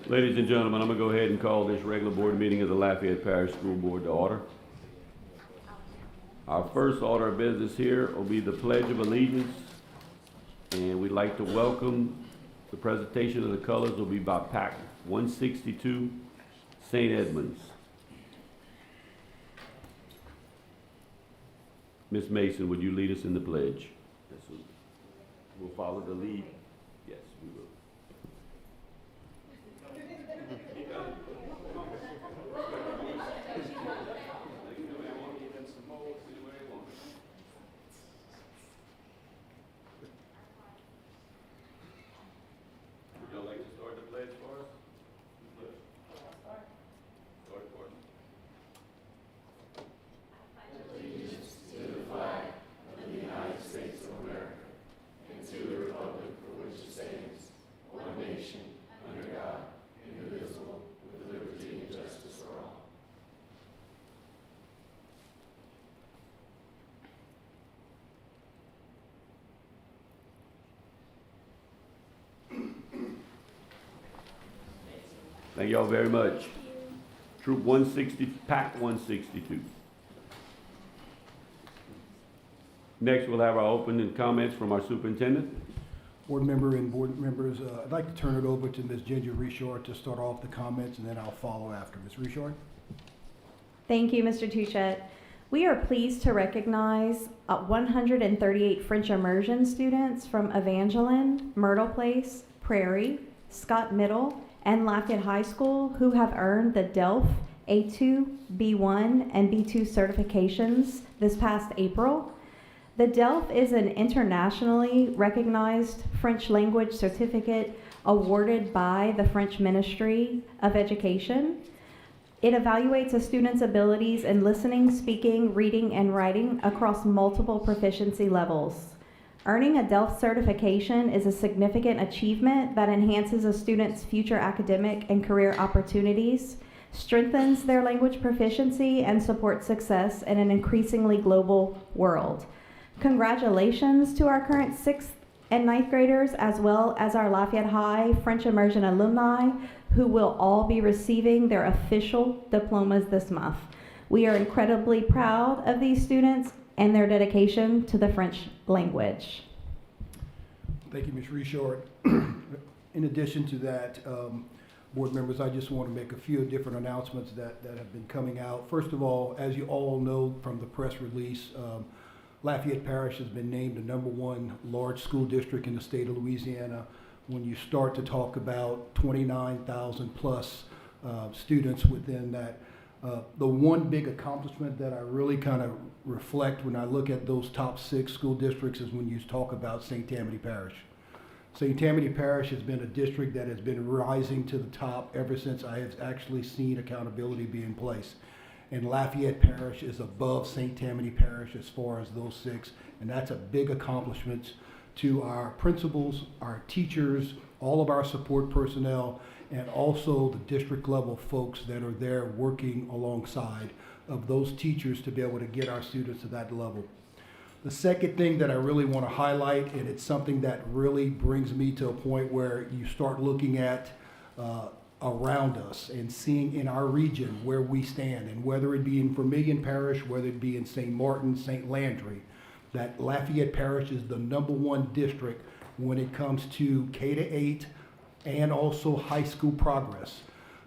Ladies and gentlemen, I'm going to go ahead and call this regular board meeting of the Lafayette Parish School Board to order. Our first order of business here will be the Pledge of Allegiance, and we'd like to welcome the presentation of the colors will be by Pack 162, St. Edmunds. Ms. Mason, would you lead us in the pledge? Yes, sir. We'll follow the lead. Yes, we will. Would y'all like to start the pledge for us? Start for us. Thank y'all very much. Troop 160, Pack 162. Next, we'll have our opening comments from our superintendent. Board member and board members, I'd like to turn it over to Ms. Ginger Richard to start off the comments, and then I'll follow after. Ms. Richard? Thank you, Mr. Touchette. We are pleased to recognize 138 French immersion students from Evangeline, Myrtle Place, Prairie, Scott Middle, and Lafayette High School who have earned the DELF A2, B1, and B2 certifications this past April. The DELF is an internationally recognized French language certificate awarded by the French Ministry of Education. It evaluates a student's abilities in listening, speaking, reading, and writing across multiple proficiency levels. Earning a DELF certification is a significant achievement that enhances a student's future academic and career opportunities, strengthens their language proficiency, and supports success in an increasingly global world. Congratulations to our current 6th and 9th graders, as well as our Lafayette High French Immersion alumni, who will all be receiving their official diplomas this month. We are incredibly proud of these students and their dedication to the French language. Thank you, Ms. Richard. In addition to that, board members, I just want to make a few different announcements that have been coming out. First of all, as you all know from the press release, Lafayette Parish has been named the #1 large school district in the state of Louisiana. When you start to talk about 29,000 plus students within that, the one big accomplishment that I really kind of reflect when I look at those top 6 school districts is when you talk about St. Tammany Parish. St. Tammany Parish has been a district that has been rising to the top ever since I have actually seen accountability be in place. And Lafayette Parish is above St. Tammany Parish as far as those 6, and that's a big accomplishment to our principals, our teachers, all of our support personnel, and also the district level folks that are there working alongside of those teachers to be able to get our students to that level. The second thing that I really want to highlight, and it's something that really brings me to a point where you start looking at around us and seeing in our region where we stand, and whether it be in Vermilion Parish, whether it be in St. Martin, St. Landry, that Lafayette Parish is the #1 district when it comes to K-8 and also high school progress.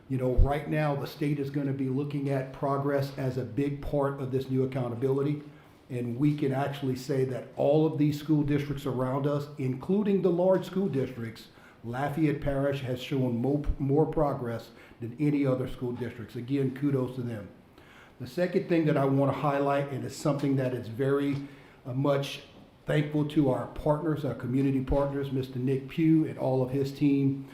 You know, right now the state is going to be looking at progress as a big part of this new accountability, and we can actually say that all of these school districts around us, including the large school districts, Lafayette Parish has shown more progress than any other school districts. Again, kudos to them. The second thing that I want to highlight, and it's something that is very much thankful to our partners, our community partners, Mr. Nick Pugh and all of his team.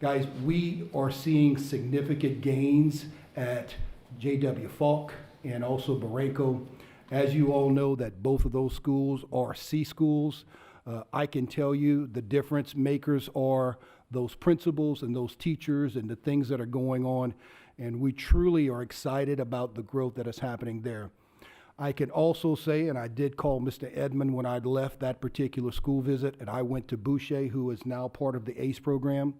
Guys, we are seeing significant gains at J.W. Falk and also Barranco. As you all know, that both of those schools are C schools. I can tell you the difference makers are those principals and those teachers and the things that are going on, and we truly are excited about the growth that is happening there. I can also say, and I did call Mr. Edmond when I left that particular school visit, and I went to Boucher, who is now part of the ACE program.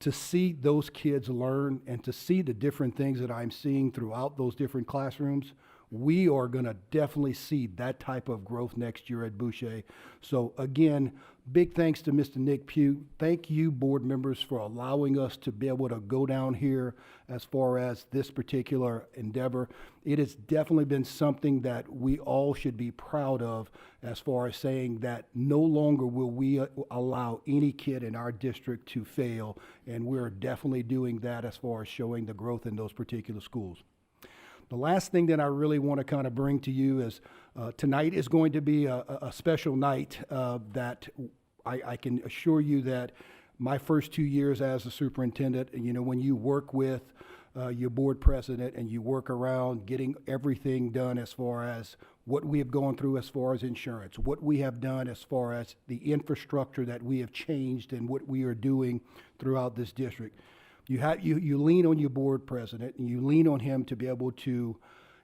to see those kids learn and to see the different things that I'm seeing throughout those different classrooms, we are going to definitely see that type of growth next year at Boucher. So again, big thanks to Mr. Nick Pugh. Thank you, board members, for allowing us to be able to go down here as far as this particular endeavor. It has definitely been something that we all should be proud of, as far as saying that no longer will we allow any kid in our district to fail, and we're definitely doing that as far as showing the growth in those particular schools. The last thing that I really want to kind of bring to you is tonight is going to be a special night that I can assure you that my first 2 years as a superintendent, you know, when you work with your board president and you work around getting everything done as far as what we have gone through as far as insurance, what we have done as far as the infrastructure that we have changed and what we are doing throughout this district. You lean on your board president and you lean on him to be able to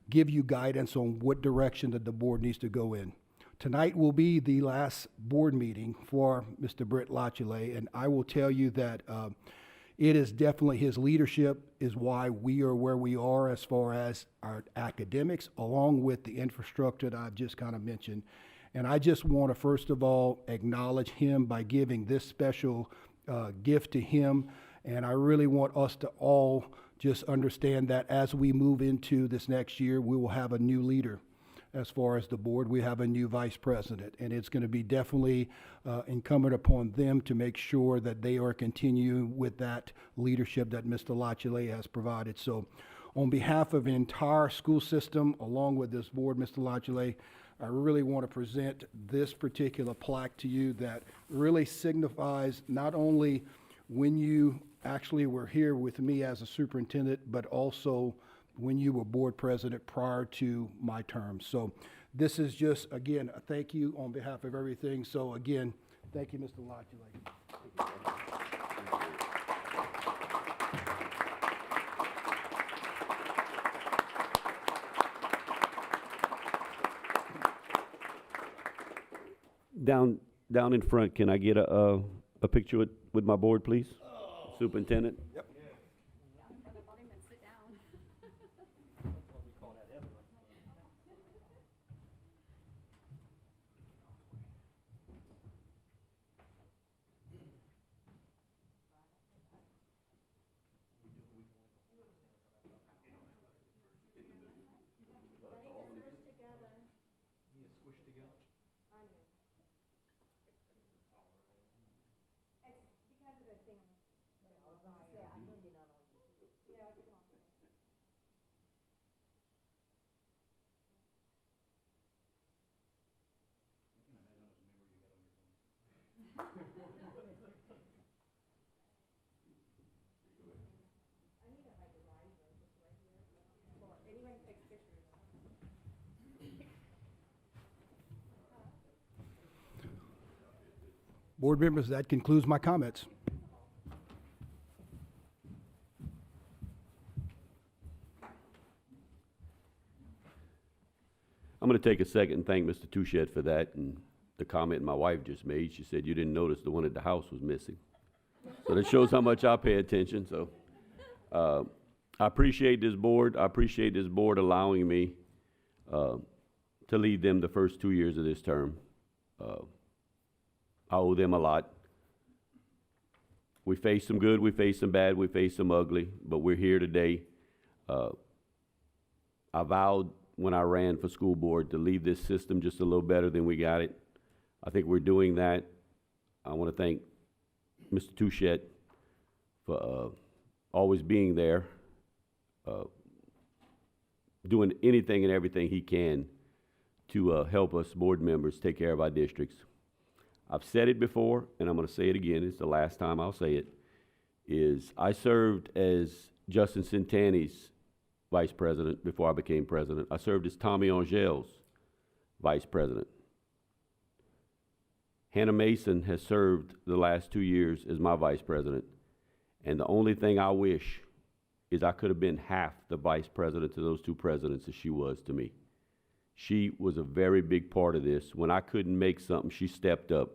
give you guidance on what direction that the board needs to go in. Tonight will be the last board meeting for Mr. Brett Lachile, and I will tell you that it is definitely his leadership is why we are where we are as far as our academics, along with the infrastructure that I've just kind of mentioned. And I just want to first of all acknowledge him by giving this special gift to him. And I really want us to all just understand that as we move into this next year, we will have a new leader. As far as the board, we have a new vice president, and it's going to be definitely incumbent upon them to make sure that they are continuing with that leadership that Mr. Lachile has provided. So on behalf of the entire school system, along with this board, Mr. Lachile, I really want to present this particular plaque to you that really signifies not only when you actually were here with me as a superintendent, but also when you were board president prior to my term. So this is just, again, a thank you on behalf of everything. So again, thank you, Mr. Lachile. Down in front, can I get a picture with my board, please? Superintendent? Yep. Board members, that concludes my comments. I'm going to take a second and thank Mr. Touchette for that and the comment my wife just made. She said you didn't notice the one at the house was missing. So that shows how much I pay attention. So I appreciate this board. I appreciate this board allowing me to lead them the first 2 years of this term. I owe them a lot. We faced some good, we faced some bad, we faced some ugly, but we're here today. I vowed when I ran for school board to leave this system just a little better than we got it. I think we're doing that. I want to thank Mr. Touchette for always being there, doing anything and everything he can to help us board members take care of our districts. I've said it before, and I'm going to say it again. It's the last time I'll say it, is I served as Justin Centani's vice president before I became president. I served as Tommy Angel's vice president. Hannah Mason has served the last 2 years as my vice president. And the only thing I wish is I could have been half the vice president to those two presidents as she was to me. She was a very big part of this. When I couldn't make something, she stepped up.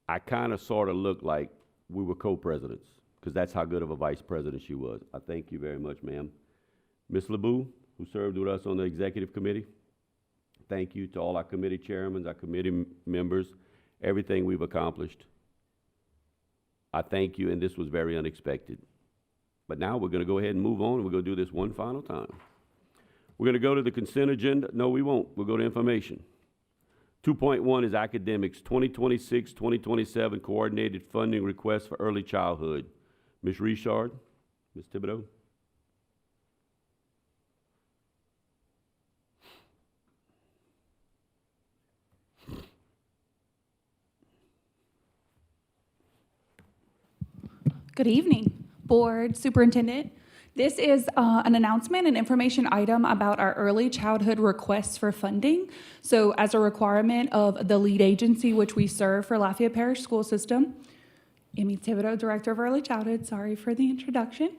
I kind of sort of looked like we were co-presidents. because that's how good of a vice president she was. I thank you very much, ma'am. Ms. LeBou, who served with us on the executive committee, thank you to all our committee chairmen, our committee members, everything we've accomplished. I thank you, and this was very unexpected. But now we're going to go ahead and move on, and we're going to do this one final time. We're going to go to the consent agenda. No, we won't. We'll go to information. 2.1 is academics, 2026-2027 coordinated funding request for early childhood. Ms. Richard, Ms. Thibodeau. Good evening, Board, Superintendent. This is an announcement and information item about our early childhood requests for funding. So as a requirement of the lead agency which we serve for Lafayette Parish School System, Amy Thibodeau, Director of Early Childhood, sorry for the introduction.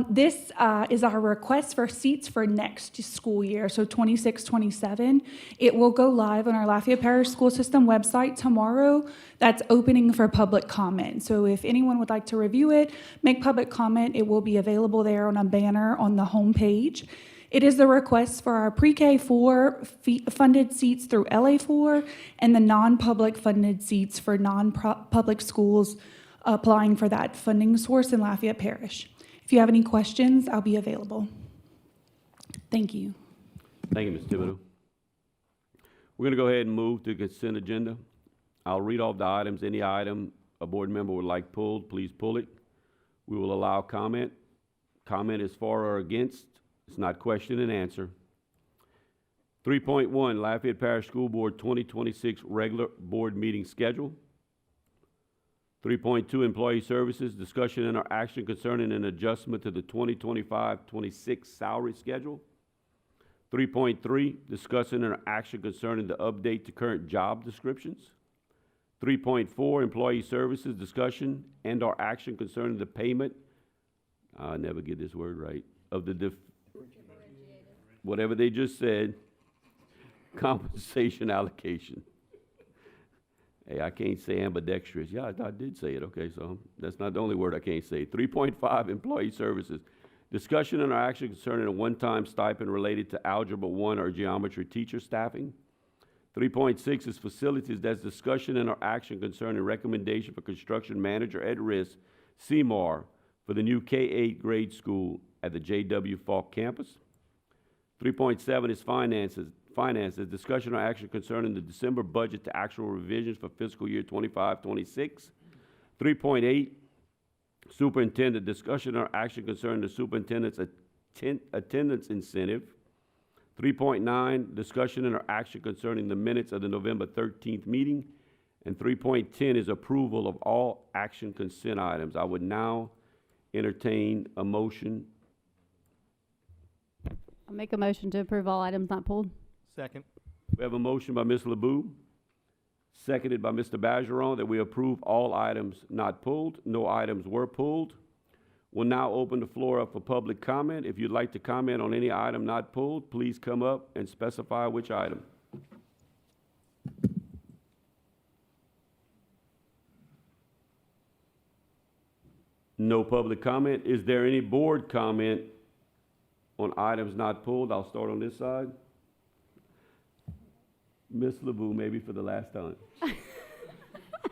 This is our request for seats for next school year, so 26-27. It will go live on our Lafayette Parish School System website tomorrow. That's opening for public comment. So if anyone would like to review it, make public comment, it will be available there on a banner on the home page. It is the request for our pre-K 4 funded seats through LA4 and the non-public funded seats for non-public schools applying for that funding source in Lafayette Parish. If you have any questions, I'll be available. Thank you. Thank you, Ms. Thibodeau. We're going to go ahead and move to the consent agenda. I'll read off the items. Any item a board member would like pulled, please pull it. We will allow comment. Comment is for or against. It's not question and answer. 3.1, Lafayette Parish School Board 2026 regular board meeting schedule. 3.2, Employee Services, discussion and or action concerning an adjustment to the 2025-26 salary schedule. 3.3, discussion and or action concerning the update to current job descriptions. 3.4, Employee Services, discussion and or action concerning the payment, I never get this word right, of the whatever they just said, compensation allocation. Hey, I can't say ambidextrous. Yeah, I did say it. Okay, so that's not the only word I can't say. 3.5, Employee Services. Discussion and action concerning a one-time stipend related to Algebra 1 or geometry teacher staffing. 3.6 is Facilities. That's discussion and action concerning recommendation for construction manager at risk, CMAR, for the new K-8 grade school at the J.W. Falk campus. 3.7 is finances, discussion or action concerning the December budget to actual revisions for fiscal year 25-26. 3.8, superintendent, discussion or action concerning the superintendent's attendance incentive. 3.9, discussion and or action concerning the minutes of the November 13th meeting. And 3.10 is approval of all action consent items. I would now entertain a motion. I'll make a motion to approve all items not pulled. Second. We have a motion by Ms. LeBou, seconded by Mr. Bergeron, that we approve all items not pulled. No items were pulled. We'll now open the floor up for public comment. If you'd like to comment on any item not pulled, please come up and specify which item. No public comment. Is there any board comment on items not pulled? I'll start on this side. Ms. LeBou, maybe for the last time.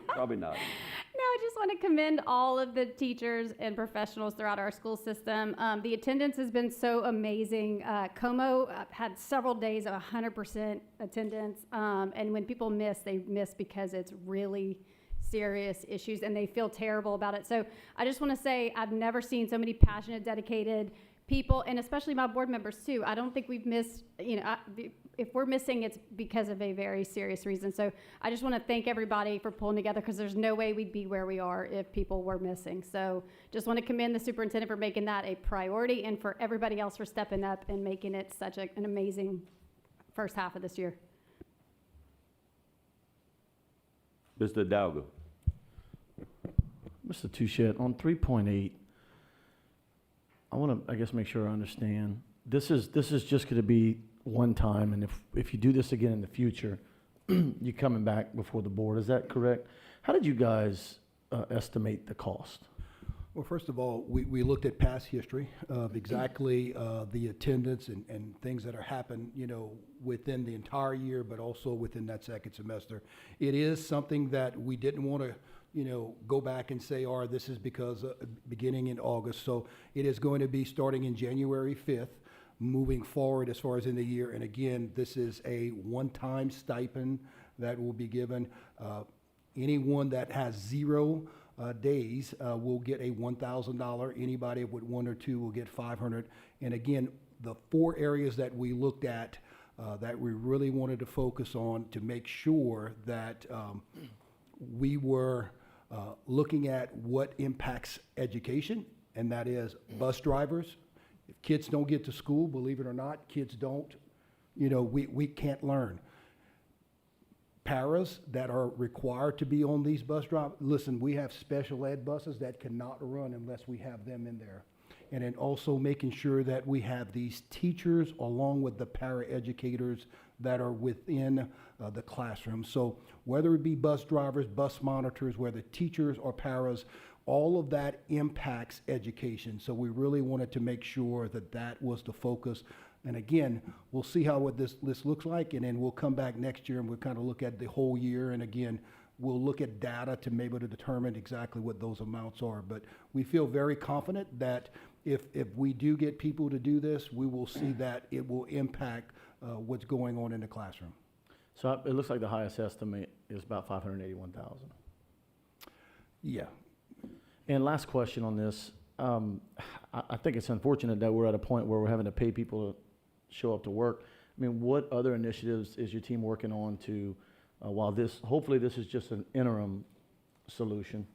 Probably not. No, I just want to commend all of the teachers and professionals throughout our school system. The attendance has been so amazing. Como had several days of 100% attendance, and when people miss, they miss because it's really serious issues and they feel terrible about it. So I just want to say I've never seen so many passionate, dedicated people, and especially my board members too. I don't think we've missed, if we're missing, it's because of a very serious reason. So I just want to thank everybody for pulling together, because there's no way we'd be where we are if people were missing. So just want to commend the superintendent for making that a priority, and for everybody else for stepping up and making it such an amazing first half of this year. Mr. Hidalgo. Mr. Touchette, on 3.8, I want to, I guess, make sure I understand. This is just going to be one time, and if you do this again in the future, you're coming back before the board. Is that correct? How did you guys estimate the cost? Well, first of all, we looked at past history of exactly the attendance and things that are happened, within the entire year, but also within that second semester. It is something that we didn't want to, go back and say, this is because beginning in August. So it is going to be starting in January 5th, moving forward as far as in the year. And again, this is a one-time stipend that will be given. Anyone that has 0 days will get a $1,000. Anybody with 1 or 2 will get $500. And again, the 4 areas that we looked at that we really wanted to focus on to make sure that we were looking at what impacts education, and that is bus drivers. If kids don't get to school, believe it or not, kids don't, we can't learn. Paras that are required to be on these bus drivers. Listen, we have special ed buses that cannot run unless we have them in there. And then also making sure that we have these teachers along with the para educators that are within the classroom. So whether it be bus drivers, bus monitors, whether teachers or paras, all of that impacts education. So we really wanted to make sure that that was the focus. And again, we'll see how what this looks like, and then we'll come back next year and we'll kind of look at the whole year. And again, we'll look at data to be able to determine exactly what those amounts are. But we feel very confident that if we do get people to do this, we will see that it will impact what's going on in the classroom. So it looks like the highest estimate is about 581,000. Yeah. And last question on this. I think it's unfortunate that we're at a point where we're having to pay people to show up to work. I mean, what other initiatives is your team working on to, while hopefully this is just an interim solution?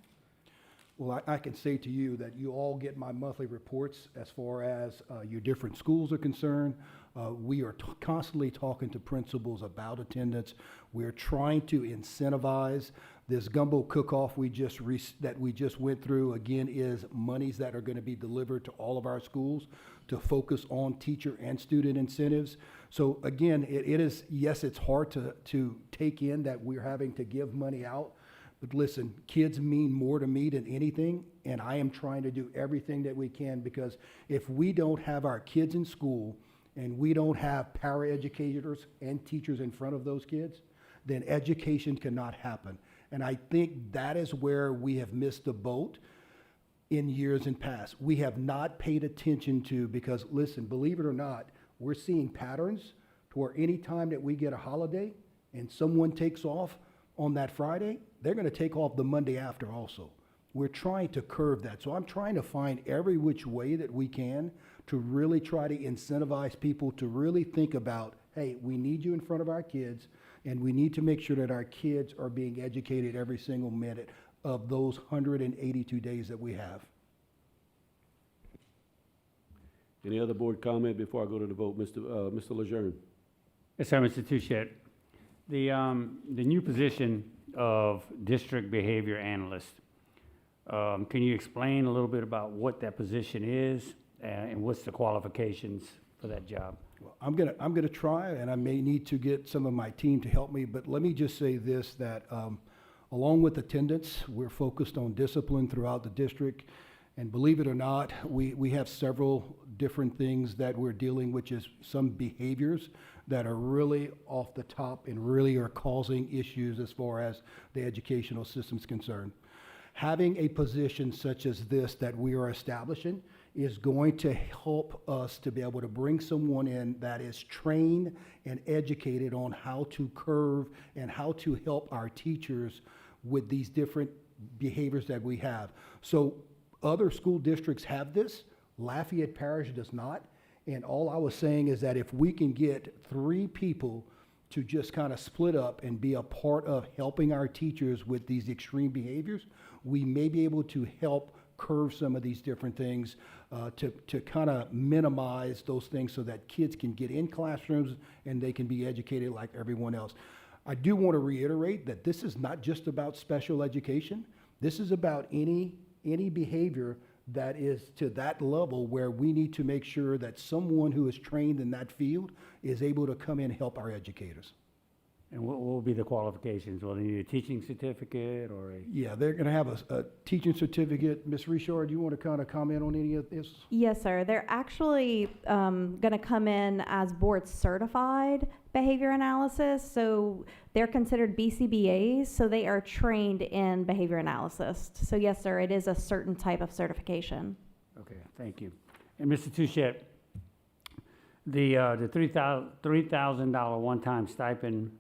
Well, I can say to you that you all get my monthly reports as far as your different schools are concerned. We are constantly talking to principals about attendance. We're trying to incentivize. This gumbo cook-off that we just went through, again, is monies that are going to be delivered to all of our schools to focus on teacher and student incentives. So again, it is, yes, it's hard to take in that we're having to give money out. But listen, kids mean more to me than anything, and I am trying to do everything that we can, because if we don't have our kids in school and we don't have paraeducators and teachers in front of those kids, then education cannot happen. And I think that is where we have missed the boat in years in past. We have not paid attention to, because listen, believe it or not, we're seeing patterns to where any time that we get a holiday and someone takes off on that Friday, they're going to take off the Monday after also. We're trying to curb that. So I'm trying to find every which way that we can to really try to incentivize people to really think about, hey, we need you in front of our kids, and we need to make sure that our kids are being educated every single minute of those 182 days that we have. Any other board comment before I go to the vote? Mr. Lejeune? Yes, sir, Mr. Touchette. The new position of district behavior analyst, can you explain a little bit about what that position is and what's the qualifications for that job? Well, I'm gonna try, and I may need to get some of my team to help me, but let me just say this, that along with attendance, we're focused on discipline throughout the district. And believe it or not, we have several different things that we're dealing with, which is some behaviors that are really off the top and really are causing issues as far as the educational system's concerned. Having a position such as this that we are establishing is going to help us to be able to bring someone in that is trained and educated on how to curve and how to help our teachers with these different behaviors that we have. So other school districts have this. Lafayette Parish does not. And all I was saying is that if we can get 3 people to just kind of split up and be a part of helping our teachers with these extreme behaviors, we may be able to help curve some of these different things to kind of minimize those things so that kids can get in classrooms and they can be educated like everyone else. I do want to reiterate that this is not just about special education. This is about any behavior that is to that level where we need to make sure that someone who is trained in that field is able to come in and help our educators. And what will be the qualifications? Will they need a teaching certificate or a? Yeah, they're gonna have a teaching certificate. Ms. Richard, do you want to kind of comment on any of this? Yes, sir. They're actually going to come in as board certified behavior analysis. So they're considered BCBAs, so they are trained in behavior analysis. So yes, sir, it is a certain type of certification. Okay, thank you. And Mr. Touchette, the $3,000 one-time stipend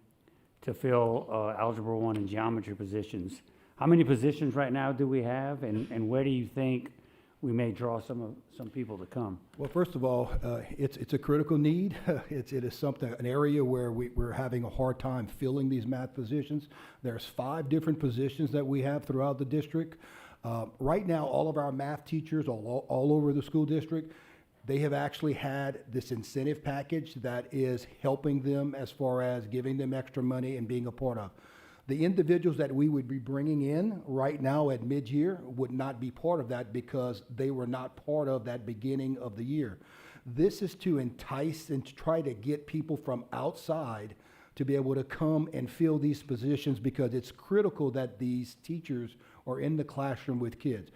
to fill Algebra 1 and geometry positions, how many positions right now do we have, and where do you think we may draw some people to come? Well, first of all, it's a critical need. It is something, an area where we're having a hard time filling these math positions. There's 5 different positions that we have throughout the district. Right now, all of our math teachers all over the school district, they have actually had this incentive package that is helping them as far as giving them extra money and being a part of. The individuals that we would be bringing in right now at mid-year would not be part of that because they were not part of that beginning of the year. This is to entice and to try to get people from outside to be able to come and fill these positions because it's critical that these teachers are in the classroom with kids.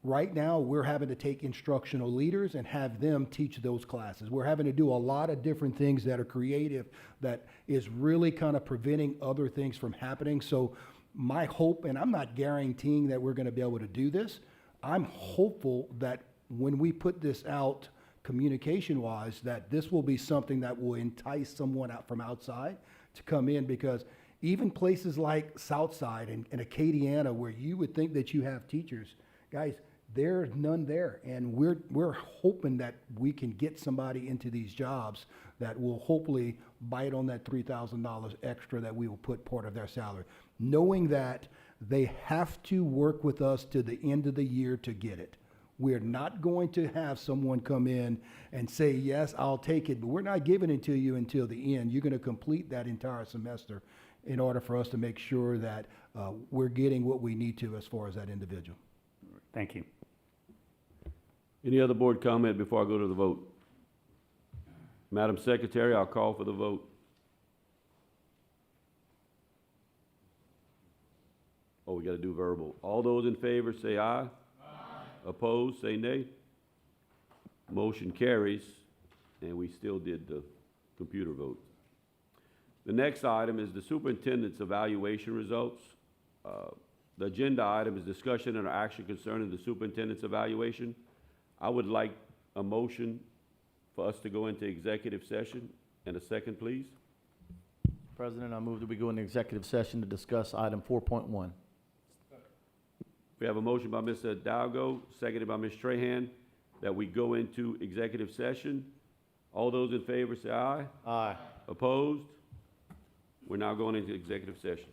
Right now, we're having to take instructional leaders and have them teach those classes. We're having to do a lot of different things that are creative that is really kind of preventing other things from happening. So my hope, and I'm not guaranteeing that we're going to be able to do this, I'm hopeful that when we put this out communication-wise, that this will be something that will entice someone out from outside to come in, because even places like Southside and Acadiana, where you would think that you have teachers, guys, there's none there, and we're hoping that we can get somebody into these jobs that will hopefully bite on that $3,000 extra that we will put part of their salary, knowing that they have to work with us to the end of the year to get it. We're not going to have someone come in and say, yes, I'll take it, but we're not giving it to you until the end. You're going to complete that entire semester in order for us to make sure that we're getting what we need to as far as that individual. Thank you. Any other board comment before I go to the vote? Madam Secretary, I'll call for the vote. Oh, we got to do verbal. All those in favor say aye. Aye. Opposed, say nay. Motion carries, and we still did the computer vote. The next item is the superintendent's evaluation results. The agenda item is discussion and action concerning the superintendent's evaluation. I would like a motion for us to go into executive session. And a second, please. President, I move that we go into executive session to discuss item 4.1. We have a motion by Mr. Hidalgo, seconded by Ms. Strahan, that we go into executive session. All those in favor say aye. Aye. Opposed? We're now going into executive session.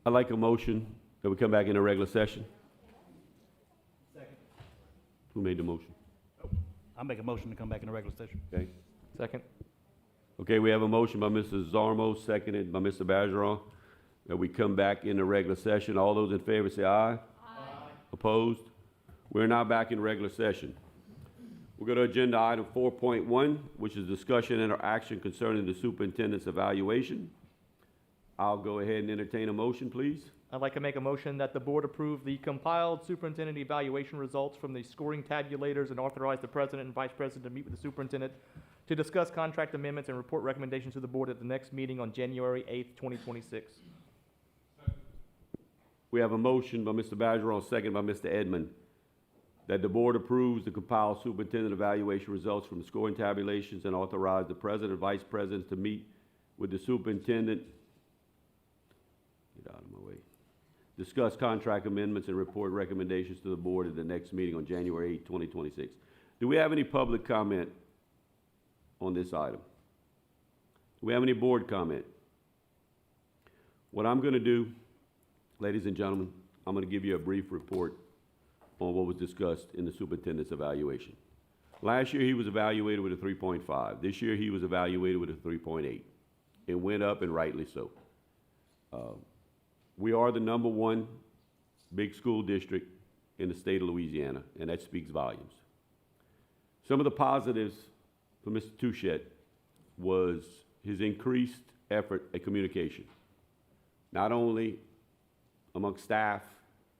I'd like a motion that we come back into regular session. Second. Who made the motion? I'll make a motion to come back into regular session. Okay. Second. Okay, we have a motion by Mr. Zarmo, seconded by Mr. Bergeron, that we come back into regular session. All those in favor say aye. Aye. Opposed? We're now back in regular session. We'll go to agenda item 4.1, which is discussion and or action concerning the superintendent's evaluation. I'll go ahead and entertain a motion, please. I'd like to make a motion that the board approve the compiled superintendent evaluation results from the scoring tabulators and authorize the president and vice president to meet with the superintendent to discuss contract amendments and report recommendations to the board at the next meeting on January 8th, 2026. We have a motion by Mr. Bergeron, second by Mr. Edmond, that the board approves the compiled superintendent evaluation results from the scoring tabulations and authorize the president and vice president to meet with the superintendent. Get out of my way. Discuss contract amendments and report recommendations to the board at the next meeting on January 8, 2026. Do we have any public comment on this item? Do we have any board comment? What I'm going to do, ladies and gentlemen, I'm going to give you a brief report on what was discussed in the superintendent's evaluation. Last year, he was evaluated with a 3.5. This year, he was evaluated with a 3.8. It went up, and rightly so. We are the #1 big school district in the state of Louisiana, and that speaks volumes. Some of the positives for Mr. Touchette was his increased effort at communication, not only amongst staff,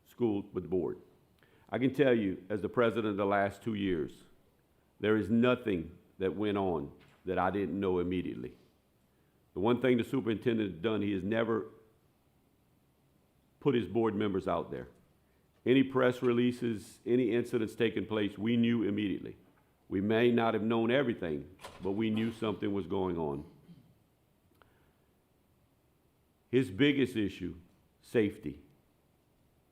school, but the board. I can tell you, as the president of the last 2 years, there is nothing that went on that I didn't know immediately. The one thing the superintendent has done, he has never put his board members out there. Any press releases, any incidents taking place, we knew immediately. We may not have known everything, but we knew something was going on. His biggest issue, safety.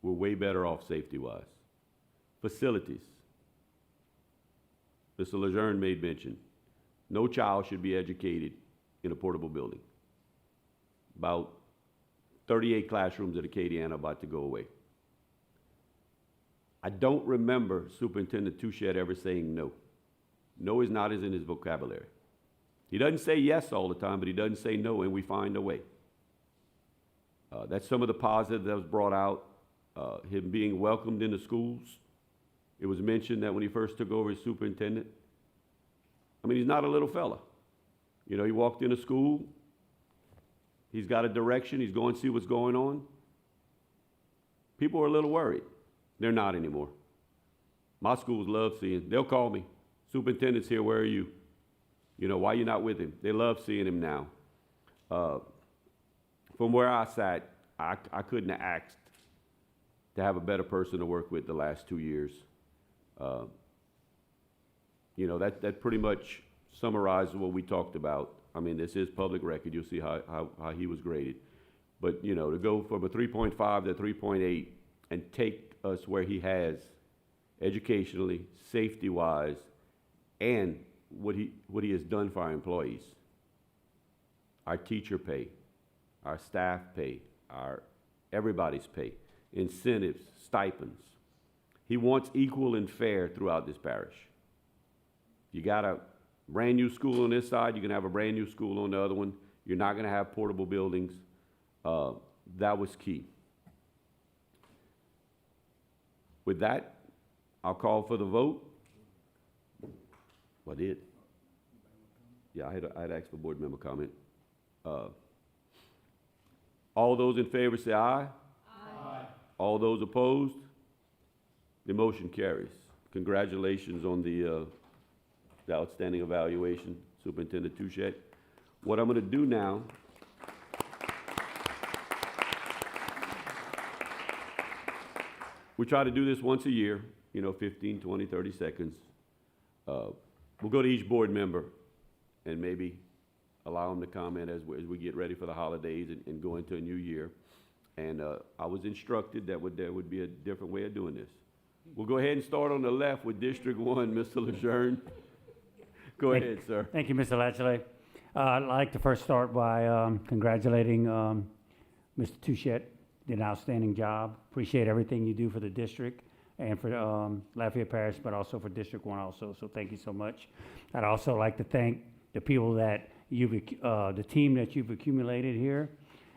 We're way better off safety-wise. Facilities. Mr. Lejeune made mention, no child should be educated in a portable building. About 38 classrooms at Acadiana about to go away. I don't remember Superintendent Touchette ever saying no. No is not as in his vocabulary. He doesn't say yes all the time, but he doesn't say no, and we find a way. That's some of the positive that was brought out. Him being welcomed in the schools. It was mentioned that when he first took over as superintendent, I mean, he's not a little fella. You know, he walked into school, he's got a direction, he's going to see what's going on. People are a little worried. They're not anymore. My schools love seeing, they'll call me, superintendent's here, where are you? You know, why you not with him? They love seeing him now. From where I sat, I couldn't have asked to have a better person to work with the last 2 years. You know, that pretty much summarizes what we talked about. I mean, this is public record. You'll see how he was graded. But, you know, to go from a 3.5 to 3.8 and take us where he has educationally, safety-wise, and what he has done for our employees. Our teacher pay, our staff pay, everybody's pay, incentives, stipends. He wants equal and fair throughout this parish. You got a brand new school on this side, you can have a brand new school on the other one. You're not going to have portable buildings. That was key. With that, I'll call for the vote. Well, I did. Yeah, I had asked for board member comment. All those in favor say aye. Aye. All those opposed? The motion carries. Congratulations on the outstanding evaluation, Superintendent Touchette. What I'm going to do now, we try to do this once a year, you know, 15, 20, 30 seconds. We'll go to each board member and maybe allow them to comment as we get ready for the holidays and go into a new year. And I was instructed that there would be a different way of doing this. We'll go ahead and start on the left with District 1, Mr. Lejeune. Go ahead, sir. Thank you, Mr. Latchley. I'd like to first start by congratulating Mr. Touchette did an outstanding job. Appreciate everything you do for the district and for Lafayette Parish, but also for District 1 also, so thank you so much. I'd also like to thank the people that the team that you've accumulated here.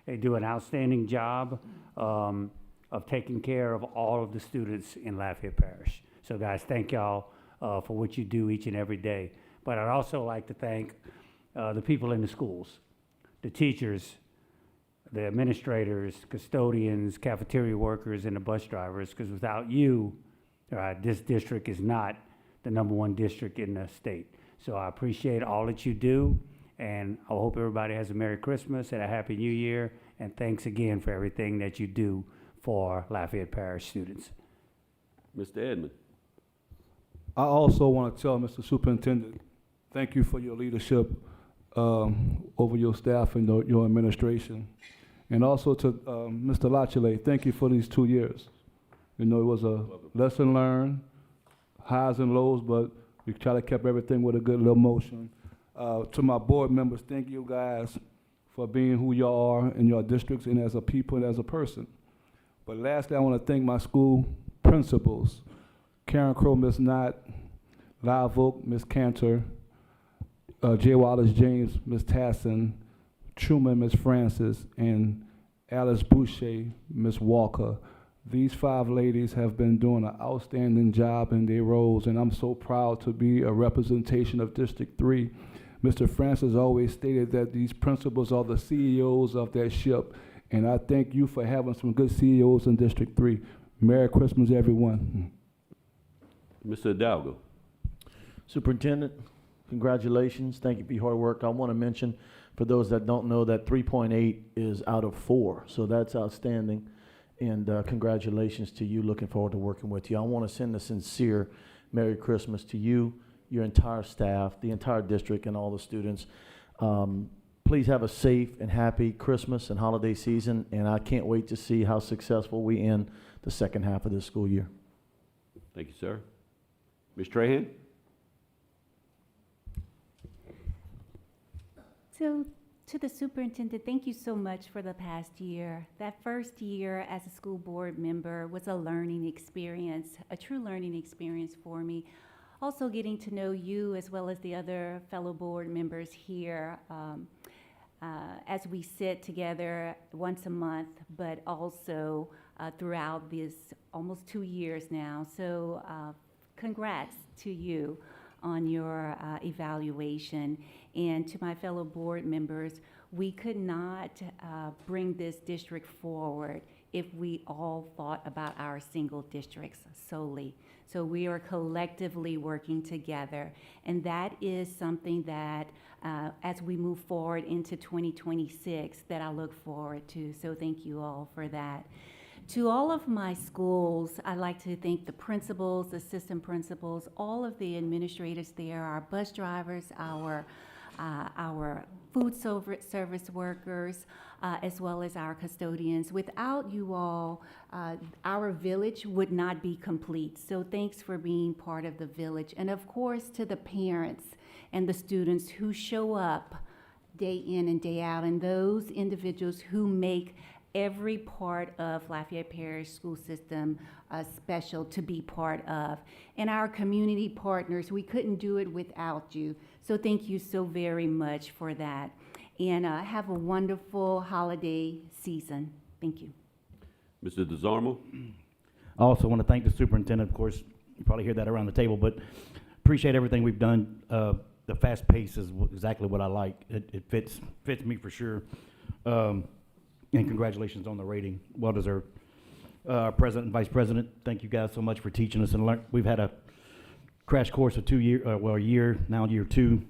They do an outstanding job of taking care of all of the students in Lafayette Parish. So guys, thank y'all for what you do each and every day. But I'd also like to thank the people in the schools, the teachers, the administrators, custodians, cafeteria workers, and the bus drivers, because without you, this district is not the #1 district in the state. So I appreciate all that you do, and I hope everybody has a Merry Christmas and a Happy New Year, and thanks again for everything that you do for Lafayette Parish students. Mr. Edmond. I also want to tell Mr. Superintendent, thank you for your leadership over your staff and your administration. And also to Mr. Lachele, thank you for these 2 years. You know, it was a lesson learned, highs and lows, but we try to keep everything with a good little motion. To my board members, thank you guys for being who you are in your districts and as a people and as a person. But lastly, I want to thank my school principals, Karen Crow, Miss Knott, Live Oak, Miss Cantor, J. Wallace James, Miss Tasson, Truman, Miss Francis, and Alice Boucher, Miss Walker. These 5 ladies have been doing an outstanding job in their roles, and I'm so proud to be a representation of District 3. Mr. Francis always stated that these principals are the CEOs of that ship, and I thank you for having some good CEOs in District 3. Merry Christmas, everyone. Mr. Hidalgo. Superintendent, congratulations. Thank you for your hard work. I want to mention, for those that don't know, that 3.8 is out of 4, so that's outstanding. And congratulations to you. Looking forward to working with you. I want to send a sincere Merry Christmas to you, your entire staff, the entire district, and all the students. Please have a safe and happy Christmas and holiday season, and I can't wait to see how successful we end the second half of this school year. Thank you, sir. Ms. Trahan? So, to the superintendent, thank you so much for the past year. That first year as a school board member was a learning experience, a true learning experience for me. Also getting to know you as well as the other fellow board members here as we sit together once a month, but also throughout this almost 2 years now. So congrats to you on your evaluation. And to my fellow board members, we could not bring this district forward if we all thought about our single districts solely. So we are collectively working together, and that is something that as we move forward into 2026 that I look forward to. So thank you all for that. To all of my schools, I'd like to thank the principals, assistant principals, all of the administrators there, our bus drivers, our food service workers, as well as our custodians. Without you all, our village would not be complete. So thanks for being part of the village. And of course, to the parents and the students who show up day in and day out, and those individuals who make every part of Lafayette Parish school system special to be part of. And our community partners, we couldn't do it without you. So thank you so very much for that. And have a wonderful holiday season. Thank you. Mr. DeZarmo? I also want to thank the superintendent. Of course, you probably hear that around the table, but appreciate everything we've done. The fast pace is exactly what I like. It fits me for sure. And congratulations on the rating. Well deserved. President and Vice President, thank you guys so much for teaching us and learn. We've had a crash course of a year, now year 2.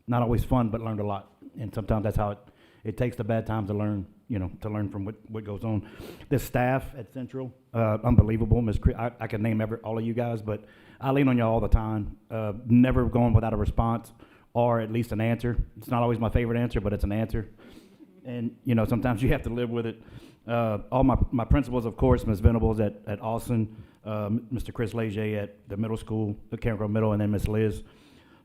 Not always fun, but learned a lot. And sometimes that's how it takes the bad times to learn, to learn from what goes on. The staff at Central, unbelievable. I can name all of you guys, but I lean on you all the time. Never going without a response or at least an answer. It's not always my favorite answer, but it's an answer. And, sometimes you have to live with it. All my principals, of course, Ms. Venables at Austin, Mr. Chris Leger at the middle school, the Karen Grove Middle, and then Ms. Liz.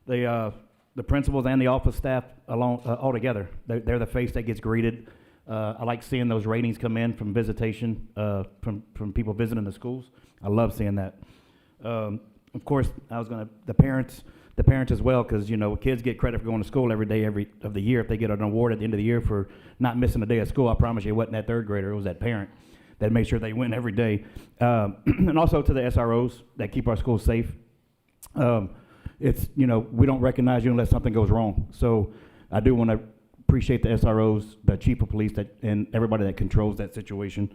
The principals and the office staff all together. They're the face that gets greeted. I like seeing those ratings come in from visitation, from people visiting the schools. I love seeing that. Of course, the parents as well, because, kids get credit for going to school every day of the year. If they get an award at the end of the year for not missing a day of school, I promise you it wasn't that third grader, it was that parent that made sure they win every day. And also to the SROs that keep our schools safe. We don't recognize you unless something goes wrong. So I do want to appreciate the SROs, the chief of police, and everybody that controls that situation.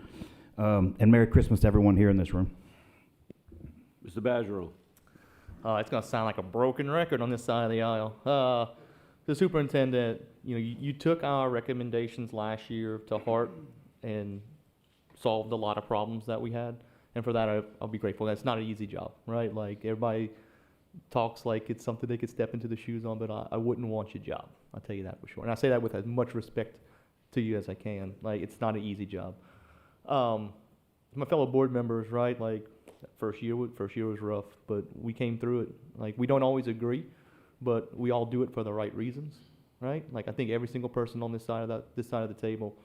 And Merry Christmas to everyone here in this room. Mr. Badgerow. It's going to sound like a broken record on this side of the aisle. The superintendent, you took our recommendations last year to heart and solved a lot of problems that we had. And for that, I'll be grateful. That's not an easy job, right? Like, everybody talks like it's something they could step into the shoes on, but I wouldn't want your job. I'll tell you that for sure. And I say that with as much respect to you as I can. Like, it's not an easy job. My fellow board members, right? Like, first year was rough, but we came through it. Like, we don't always agree, but we all do it for the right reasons, right? Like, I think every single person on this side of the table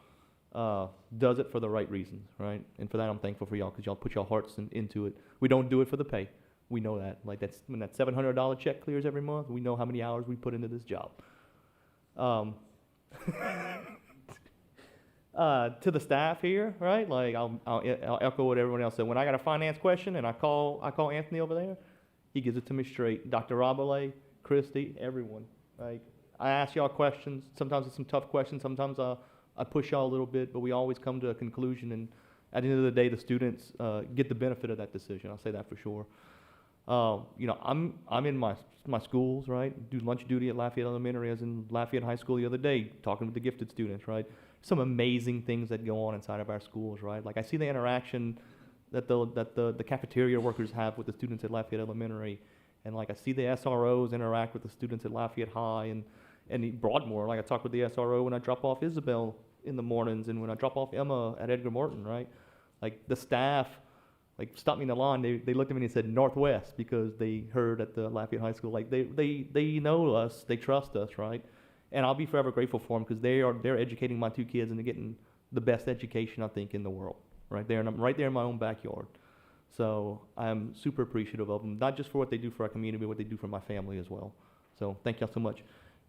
does it for the right reasons, right? And for that, I'm thankful for y'all, because y'all put your hearts into it. We don't do it for the pay. We know that. Like, that's when that $700 check clears every month, we know how many hours we put into this job. To the staff here, right? Like, I'll echo what everyone else said. When I got a finance question and I call Anthony over there, he gives it to me straight. Dr. Rabelais, Christy, everyone. Like, I ask y'all questions. Sometimes it's some tough questions. Sometimes I push y'all a little bit, but we always come to a conclusion. And at the end of the day, the students get the benefit of that decision. I'll say that for sure. I'm in my schools, right? Do lunch duty at Lafayette Elementary. I was in Lafayette High School the other day talking with the gifted students, right? Some amazing things that go on inside of our schools, right? Like, I see the interaction that the cafeteria workers have with the students at Lafayette Elementary, and like, I see the SROs interact with the students at Lafayette High and Broadmoor. Like, I talk with the SRO when I drop off Isabel in the mornings, and when I drop off Emma at Edgar Morton, right? Like, the staff, like, stopped me in the line. They looked at me and said Northwest, because they heard at the Lafayette High School. Like, they know us, they trust us, right? And I'll be forever grateful for them, because they're educating my two kids, and they're getting the best education, I think, in the world, right there. And I'm right there in my own backyard. So I'm super appreciative of them, not just for what they do for our community, but what they do for my family as well. So thank y'all so much.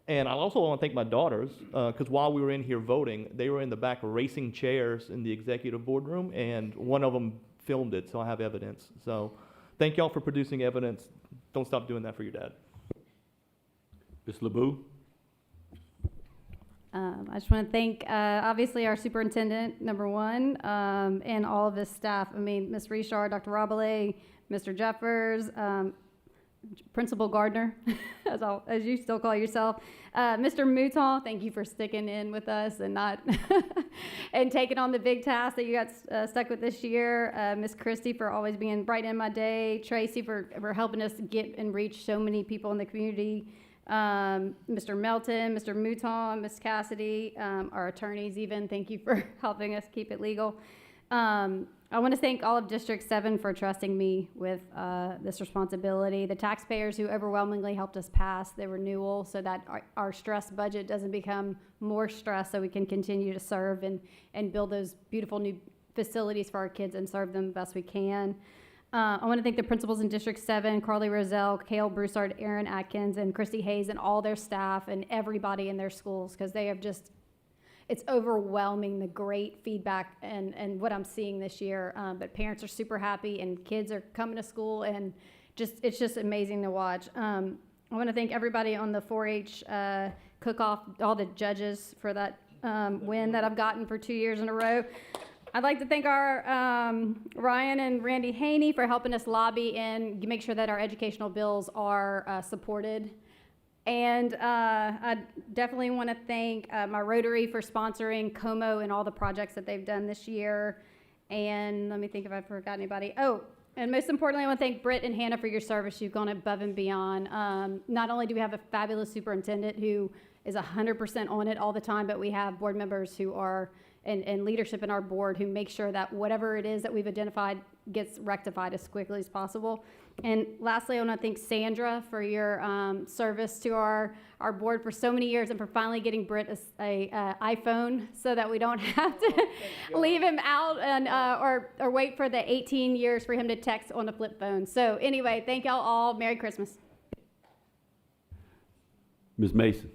And I also want to thank my daughters, because while we were in here voting, they were in the back racing chairs in the executive boardroom, and one of them filmed it, so I have evidence. So thank y'all for producing evidence. Don't stop doing that for your dad. Ms. LeBeau. I just want to thank, obviously, our superintendent, number one, and all of his staff. I mean, Ms. Richard, Dr. Rabelais, Mr. Jeffers, Principal Gardner, as you still call yourself, Mr. Mouton, thank you for sticking in with us and not and taking on the big task that you got stuck with this year. Ms. Christie for always being bright in my day. Tracy for helping us get and reach so many people in the community. Mr. Melton, Mr. Mouton, Ms. Cassidy, our attorneys even, thank you for helping us keep it legal. I want to thank all of District 7 for trusting me with this responsibility. The taxpayers who overwhelmingly helped us pass the renewal so that our stressed budget doesn't become more stress, so we can continue to serve and build those beautiful new facilities for our kids and serve them the best we can. I want to thank the principals in District 7, Carly Roselle, Kale Broussard, Aaron Atkins, and Christy Hayes, and all their staff and everybody in their schools, because they have just, it's overwhelming, the great feedback and what I'm seeing this year. But parents are super happy, and kids are coming to school, and it's just amazing to watch. I want to thank everybody on the 4-H cook-off, all the judges for that win that I've gotten for 2 years in a row. I'd like to thank our Ryan and Randy Haney for helping us lobby and make sure that our educational bills are supported. And I definitely want to thank my Rotary for sponsoring Como and all the projects that they've done this year. And let me think if I forgot anybody. Oh, and most importantly, I want to thank Britt and Hannah for your service. You've gone above and beyond. Not only do we have a fabulous superintendent who is 100% on it all the time, but we have board members who are, and leadership in our board who make sure that whatever it is that we've identified gets rectified as quickly as possible. And lastly, I want to thank Sandra for your service to our board for so many years, and for finally getting Britt a iPhone so that we don't have to leave him out and or wait for the 18 years for him to text on a flip phone. So anyway, thank y'all all. Merry Christmas. Ms. Mason.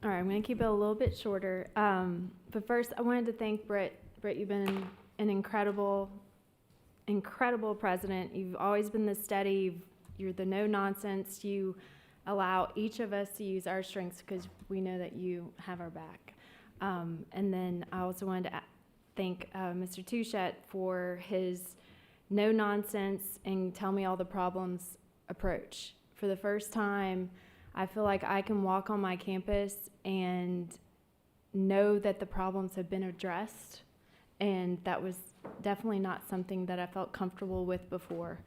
All right, I'm going to keep it a little bit shorter. But first, I wanted to thank Britt. Britt, you've been an incredible president. You've always been the steady. You're the no-nonsense. You allow each of us to use our strengths because we know that you have our back. And then I also wanted to thank Mr. Touchette for his no-nonsense and tell me all the problems approach. For the first time, I feel like I can walk on my campus and know that the problems have been addressed, and that was definitely not something that I felt comfortable with before,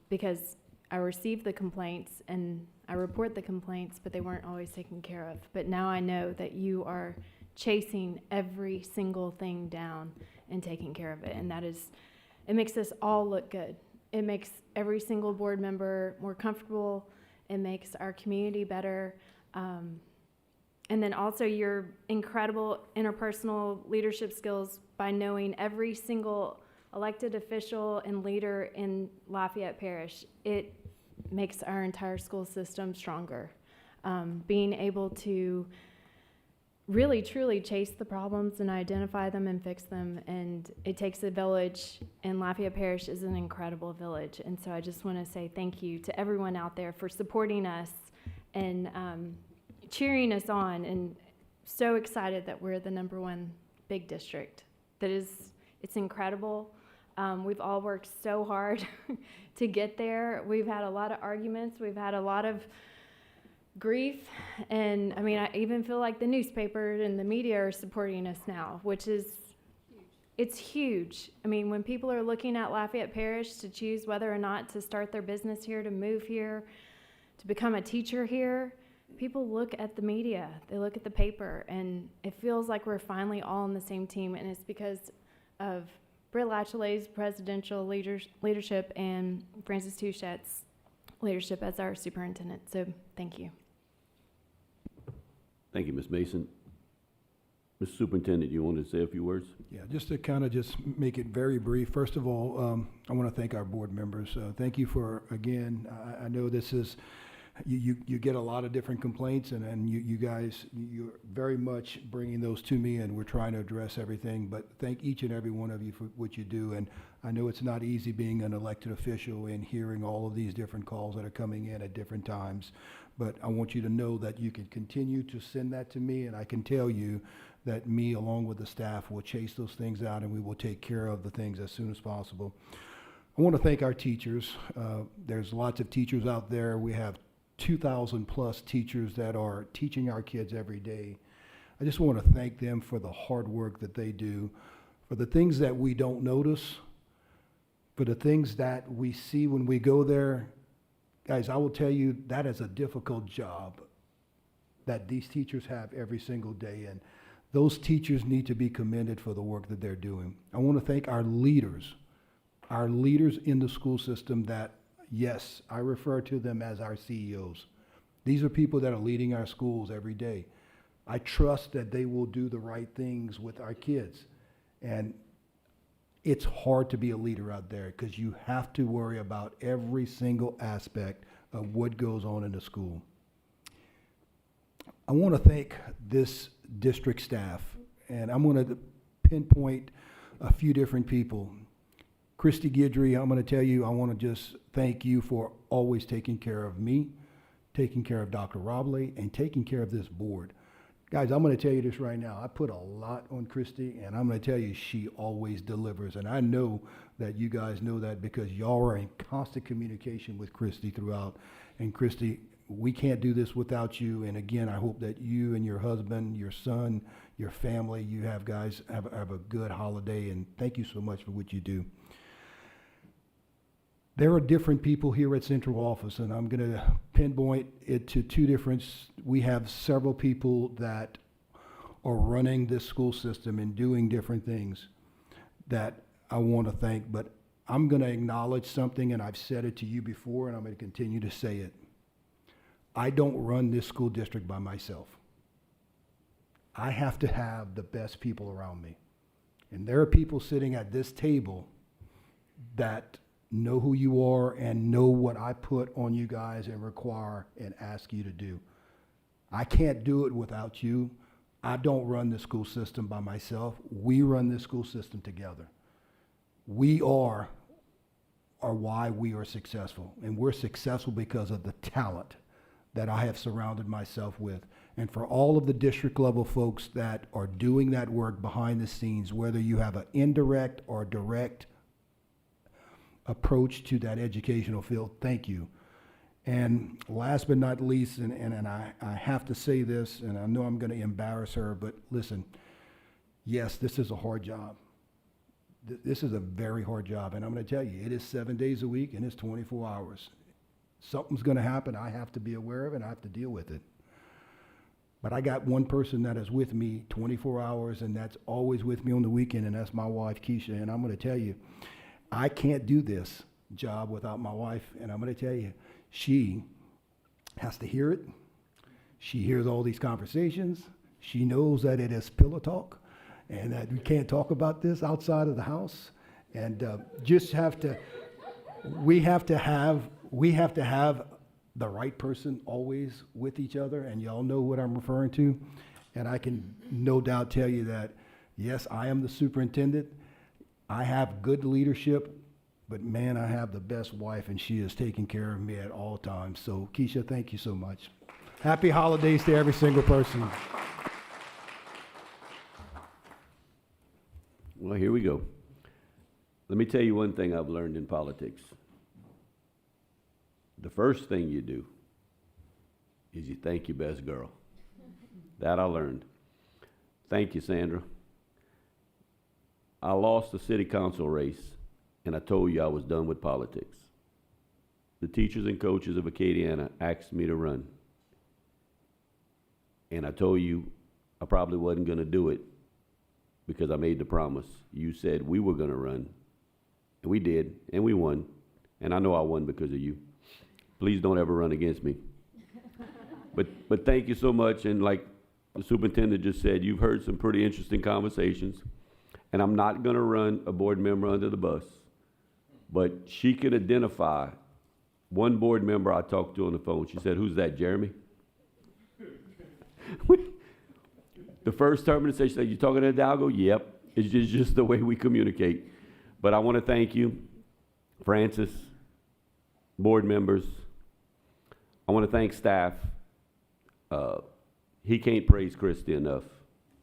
because I received the complaints and I report the complaints, but they weren't always taken care of. But now I know that you are chasing every single thing down and taking care of it, and it makes us all look good. It makes every single board member more comfortable. It makes our community better. And then also your incredible interpersonal leadership skills by knowing every single elected official and leader in Lafayette Parish. It makes our entire school system stronger. Being able to really, truly chase the problems and identify them and fix them. And it takes a village, and Lafayette Parish is an incredible village. And so I just want to say thank you to everyone out there for supporting us and cheering us on, and so excited that we're the #1 big district. It's incredible. We've all worked so hard to get there. We've had a lot of arguments. We've had a lot of grief. And I mean, I even feel like the newspaper and the media are supporting us now, it's huge. I mean, when people are looking at Lafayette Parish to choose whether or not to start their business here, to move here, to become a teacher here, people look at the media, they look at the paper, and it feels like we're finally all on the same team, and it's because of Britt Latchelet's presidential leadership and Francis Touchette's leadership as our superintendent. So thank you. Thank you, Ms. Mason. Mr. Superintendent, you want to say a few words? Yeah, just to kind of just make it very brief. First of all, I want to thank our board members. Thank you for, again, I know this is, you get a lot of different complaints, and you guys, you're very much bringing those to me, and we're trying to address everything. But thank each and every one of you for what you do. And I know it's not easy being an elected official and hearing all of these different calls that are coming in at different times. But I want you to know that you can continue to send that to me, and I can tell you that me, along with the staff, will chase those things out, and we will take care of the things as soon as possible. I want to thank our teachers. There's lots of teachers out there. We have 2,000 plus teachers that are teaching our kids every day. I just want to thank them for the hard work that they do, for the things that we don't notice, for the things that we see when we go there. Guys, I will tell you, that is a difficult job that these teachers have every single day, and those teachers need to be commended for the work that they're doing. I want to thank our leaders in the school system that, yes, I refer to them as our CEOs. These are people that are leading our schools every day. I trust that they will do the right things with our kids. And it's hard to be a leader out there because you have to worry about every single aspect of what goes on in the school. I want to thank this district staff, and I'm going to pinpoint a few different people. Christy Guidry, I'm going to tell you, I want to just thank you for always taking care of me, taking care of Dr. Robley, and taking care of this board. Guys, I'm going to tell you this right now. I put a lot on Christy, and I'm going to tell you she always delivers. And I know that you guys know that because y'all are in constant communication with Christy throughout. And Christy, we can't do this without you. And again, I hope that you and your husband, your son, your family, you have guys have a good holiday. And thank you so much for what you do. There are different people here at central office, and I'm going to pinpoint it to two different. We have several people that are running this school system and doing different things that I want to thank, but I'm going to acknowledge something, and I've said it to you before, and I'm going to continue to say it. I don't run this school district by myself. I have to have the best people around me. And there are people sitting at this table that know who you are and know what I put on you guys and require and ask you to do. I can't do it without you. I don't run the school system by myself. We run the school system together. We are why we are successful. And we're successful because of the talent that I have surrounded myself with. And for all of the district level folks that are doing that work behind the scenes, whether you have an indirect or direct approach to that educational field, thank you. And last but not least, and I have to say this, and I know I'm going to embarrass her, but listen, yes, this is a hard job. This is a very hard job, and I'm going to tell you, it is 7 days a week, and it's 24 hours. Something's going to happen. I have to be aware of it, and I have to deal with it. But I got one person that is with me 24 hours, and that's always with me on the weekend, and that's my wife, Keisha. And I'm going to tell you, I can't do this job without my wife, and I'm going to tell you, she has to hear it. She hears all these conversations. She knows that it is pillow talk and that we can't talk about this outside of the house. And we have to have the right person always with each other, and y'all know what I'm referring to. And I can no doubt tell you that, yes, I am the superintendent. I have good leadership. But man, I have the best wife, and she is taking care of me at all times. So Keisha, thank you so much. Happy holidays to every single person. Well, here we go. Let me tell you one thing I've learned in politics. The first thing you do is you thank your best girl. That I learned. Thank you, Sandra. I lost the city council race, and I told you I was done with politics. The teachers and coaches of Acadiana asked me to run. And I told you I probably wasn't going to do it because I made the promise. You said we were going to run. And we did, and we won. And I know I won because of you. Please don't ever run against me. But thank you so much. And like the superintendent just said, you've heard some pretty interesting conversations. And I'm not going to run a board member under the bus. But she can identify one board member I talked to on the phone. She said, "Who's that, Jeremy?" The first term in the session, she said, "You talking to Hidalgo?" Yep. It's just the way we communicate. But I want to thank you, Francis, board members. I want to thank staff. He can't praise Christy enough.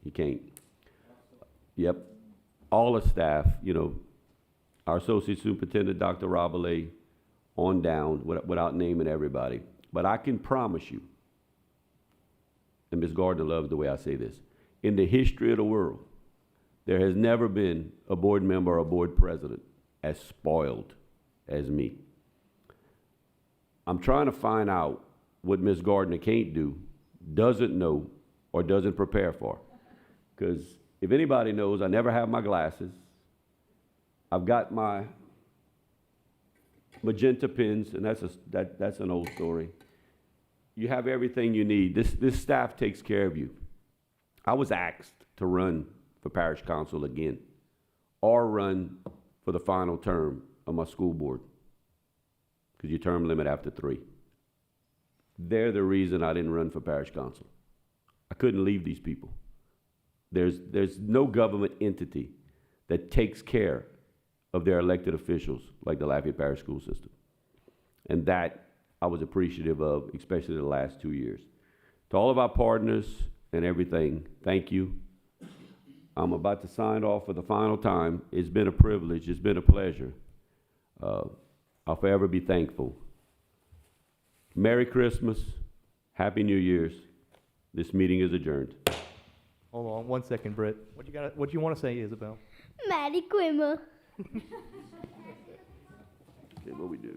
He can't. Yep. All the staff, you know, our associate superintendent, Dr. Rabelais, on down, without naming everybody. But I can promise you, and Ms. Gardner loves the way I say this, in the history of the world, there has never been a board member or a board president as spoiled as me. I'm trying to find out what Ms. Gardner can't do, doesn't know, or doesn't prepare for. Because if anybody knows, I never have my glasses. I've got my magenta pins, and that's an old story. You have everything you need. This staff takes care of you. I was asked to run for parish council again, or run for the final term of my school board, because you term limit after 3. They're the reason I didn't run for parish council. I couldn't leave these people. There's no government entity that takes care of their elected officials like the Lafayette Parish School System. And that I was appreciative of, especially the last 2 years. To all of our partners and everything, thank you. I'm about to sign off for the final time. It's been a privilege. It's been a pleasure. I'll forever be thankful. Merry Christmas. Happy New Year's. This meeting is adjourned. Hold on 1 second, Britt. What you want to say, Isabel? Merry Christmas. Okay, what we do.